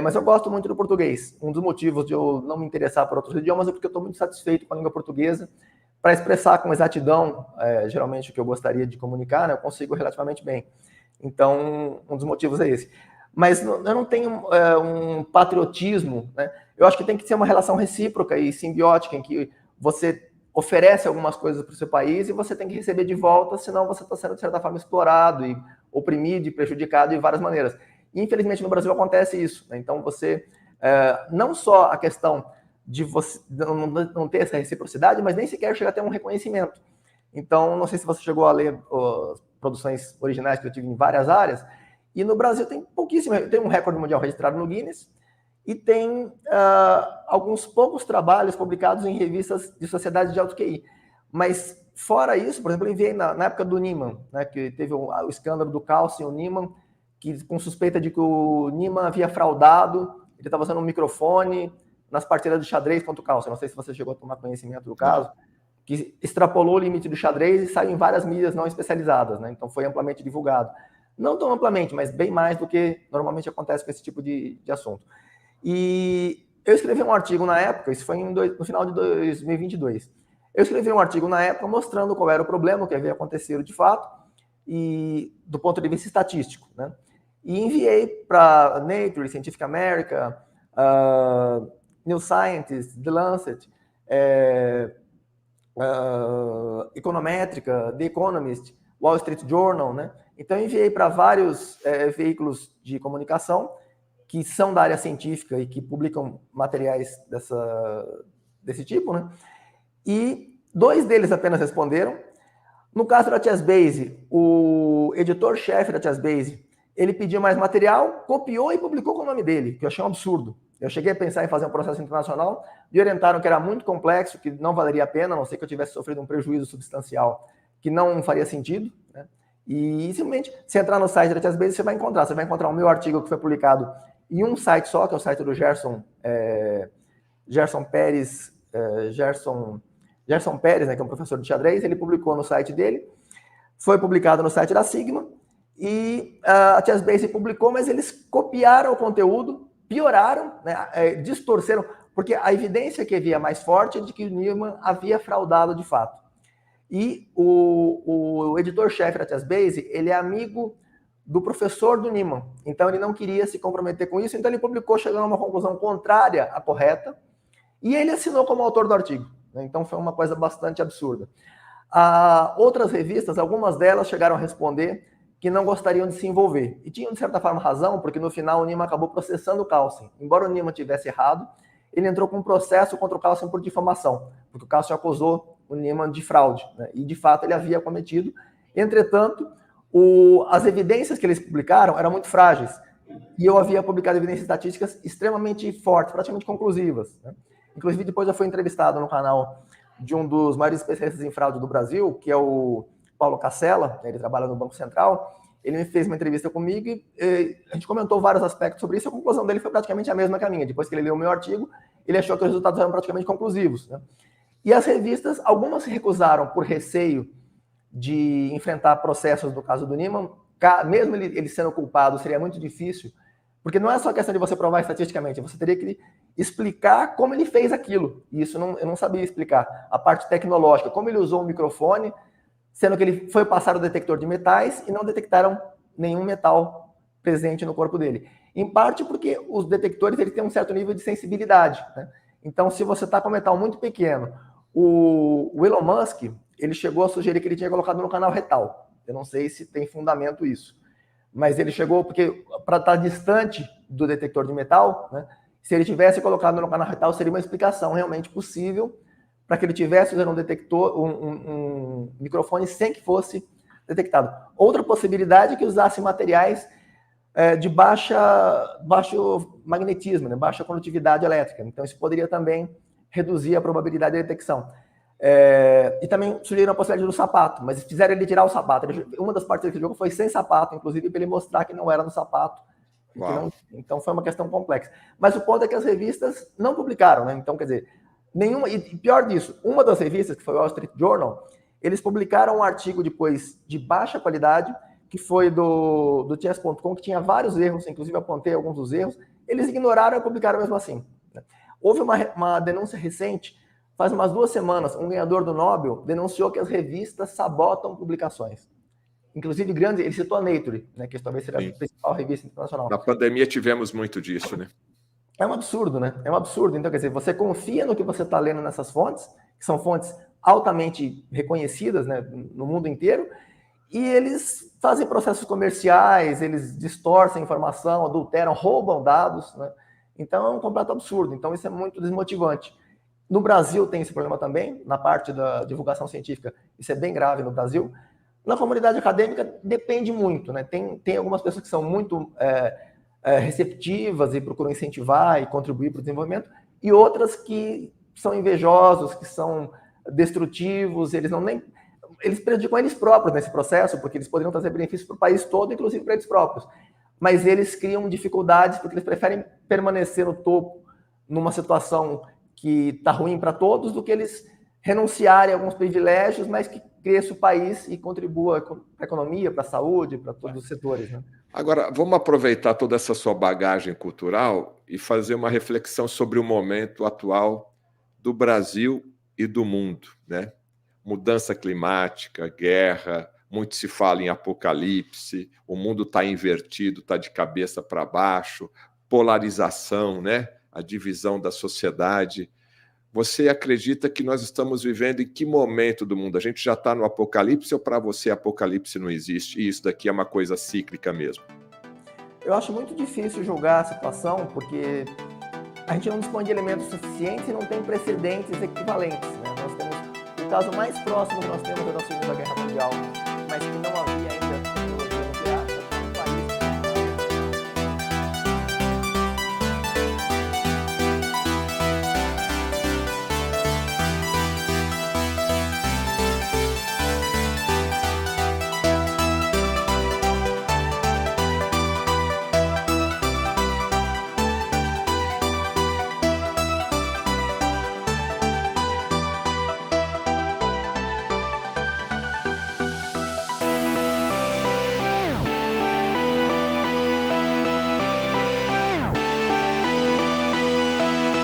mas eu gosto muito do português. Um dos motivos de eu não me interessar por outros idiomas é porque eu estou muito satisfeito com a língua portuguesa. Para expressar com exatidão, geralmente, o que eu gostaria de comunicar, né, eu consigo relativamente bem. Então, um dos motivos é esse. Mas eu não tenho um patriotismo, né? Eu acho que tem que ser uma relação recíproca e simbiótica, em que você oferece algumas coisas para o seu país e você tem que receber de volta, senão você está sendo, de certa forma, explorado e oprimido e prejudicado de várias maneiras. E, infelizmente, no Brasil acontece isso, né? Então, você, não só a questão de você não ter essa reciprocidade, mas nem sequer chega a ter um reconhecimento. Então, não sei se você chegou a ler as produções originais que eu tive em várias áreas, e no Brasil tem pouquíssimo, tem um recorde mundial registrado no Guinness, e tem alguns poucos trabalhos publicados em revistas de sociedade de alto QI. Mas, fora isso, por exemplo, eu enviei na época do Niemann, né, que teve o escândalo do Carlsen, o Niemann, que, com suspeita de que o Niemann havia fraudado, ele estava usando um microfone nas partidas de xadrez contra o Carlsen. Não sei se você chegou a tomar conhecimento do caso, que extrapolou o limite do xadrez e saiu em várias mídias não especializadas, né? Então foi amplamente divulgado. Não tão amplamente, mas bem mais do que normalmente acontece com esse tipo de assunto. E eu escrevi um artigo na época, isso foi no final de 2022. Eu escrevi um artigo na época mostrando qual era o problema, o que havia acontecido de fato, e do ponto de vista estatístico, né? E enviei para Nature, Scientific American, New Scientist, The Lancet, Econométrica, The Economist, Wall Street Journal, né? Então eu enviei para vários veículos de comunicação que são da área científica e que publicam materiais desse tipo, né? E 2 deles apenas responderam. No caso da Chessbase, o editor-chefe da Chessbase, ele pediu mais material, copiou e publicou com o nome dele, que eu achei um absurdo. Eu cheguei a pensar em fazer um processo internacional, me orientaram que era muito complexo, que não valeria a pena, a não ser que eu tivesse sofrido um prejuízo substancial, que não faria sentido, né? E simplesmente, se entrar no site da Chessbase, você vai encontrar o meu artigo que foi publicado em um site só, que é o site do Gerson Pérez, Gerson Pérez, né, que é um professor de xadrez. Ele publicou no site dele, foi publicado no site da Sigma, e a Chessbase publicou, mas eles copiaram o conteúdo, pioraram, né, distorceram, porque a evidência que havia mais forte é de que o Niemann havia fraudado de fato. E o editor-chefe da Chessbase, ele é amigo do professor do Niemann, então ele não queria se comprometer com isso, então ele publicou chegando a uma conclusão contrária à correta, e ele assinou como autor do artigo. Então foi uma coisa bastante absurda. Outras revistas, algumas delas chegaram a responder que não gostariam de se envolver. E tinham, de certa forma, razão, porque no final o Niemann acabou processando o Carlsen. Embora o Niemann tivesse errado, ele entrou com um processo contra o Carlsen por difamação, porque o Carlsen acusou o Niemann de fraude, né? E de fato ele havia cometido. Entretanto, as evidências que eles publicaram eram muito frágeis, e eu havia publicado evidências estatísticas extremamente fortes, praticamente conclusivas, né? Inclusive, depois eu fui entrevistado no canal de um dos maiores especialistas em fraude do Brasil, que é o Paulo Cassella, né? Ele trabalha no Banco Central. Ele me fez uma entrevista comigo e a gente comentou vários aspectos sobre isso. A conclusão dele foi praticamente a mesma que a minha. Depois que ele leu o meu artigo, ele achou que os resultados eram praticamente conclusivos, né? E as revistas, algumas se recusaram por receio de enfrentar processos no caso do Niemann. Mesmo ele sendo culpado, seria muito difícil, porque não é só questão de você provar estatisticamente, você teria que explicar como ele fez aquilo. E isso eu não sabia explicar. A parte tecnológica, como ele usou o microfone, sendo que ele foi passar o detector de metais e não detectaram nenhum metal presente no corpo dele. Em parte porque os detectores eles têm um certo nível de sensibilidade, né? Então, se você está com um metal muito pequeno, o Elon Musk, ele chegou a sugerir que ele tinha colocado no canal retal. Eu não sei se tem fundamento isso, mas ele chegou porque para estar distante do detector de metal, né, se ele tivesse colocado no canal retal, seria uma explicação realmente possível para que ele tivesse usando um detector, um microfone sem que fosse detectado. Outra possibilidade é que usasse materiais de baixo magnetismo, né, baixa condutividade elétrica. Então, isso poderia também reduzir a probabilidade de detecção. E também sugeriram a possibilidade do sapato, mas fizeram ele tirar o sapato. Uma das partes do jogo foi sem sapato, inclusive para ele mostrar que não era no sapato. Então foi uma questão complexa. Mas o ponto é que as revistas não publicaram, né? Então, quer dizer, nenhuma. E pior disso, uma das revistas, que foi o Wall Street Journal, eles publicaram um artigo depois de baixa qualidade, que foi do chess.com, que tinha vários erros, inclusive apontei alguns dos erros, eles ignoraram e publicaram mesmo assim. Houve uma denúncia recente, faz umas 2 semanas, um ganhador do Nobel denunciou que as revistas sabotam publicações. Inclusive, grande, ele citou a Nature, né, que talvez seja a principal revista internacional. Na pandemia tivemos muito disso, né? É um absurdo, né? É um absurdo. Então, quer dizer, você confia no que você está lendo nessas fontes, que são fontes altamente reconhecidas, né, no mundo inteiro, e eles fazem processos comerciais, eles distorcem informação, adulteram, roubam dados, né? Então, é um completo absurdo. Então, isso é muito desmotivante. No Brasil tem esse problema também, na parte da divulgação científica, isso é bem grave no Brasil. Na comunidade acadêmica depende muito, né? Tem algumas pessoas que são muito receptivas e procuram incentivar e contribuir para o desenvolvimento, e outras que são invejosos, que são destrutivos, eles prejudicam eles próprios nesse processo, porque eles poderiam trazer benefícios para o país todo, inclusive para eles próprios. Mas eles criam dificuldades porque eles preferem permanecer no topo numa situação que está ruim para todos, do que eles renunciarem a alguns privilégios, mas que cresça o país e contribua para a economia, para a saúde, para todos os setores, né? Agora, vamos aproveitar toda essa sua bagagem cultural e fazer uma reflexão sobre o momento atual do Brasil e do mundo, né? Mudança climática, guerra, muito se fala em apocalipse, o mundo está invertido, está de cabeça para baixo, polarização, né? A divisão da sociedade. Você acredita que nós estamos vivendo em que momento do mundo? A gente já está no apocalipse ou para você apocalipse não existe? E isso daqui é uma coisa cíclica mesmo? Eu acho muito difícil julgar a situação, porque a gente não dispõe de elementos suficientes e não tem precedentes equivalentes, né? Nós temos o caso mais próximo que nós temos é da Segunda Guerra Mundial,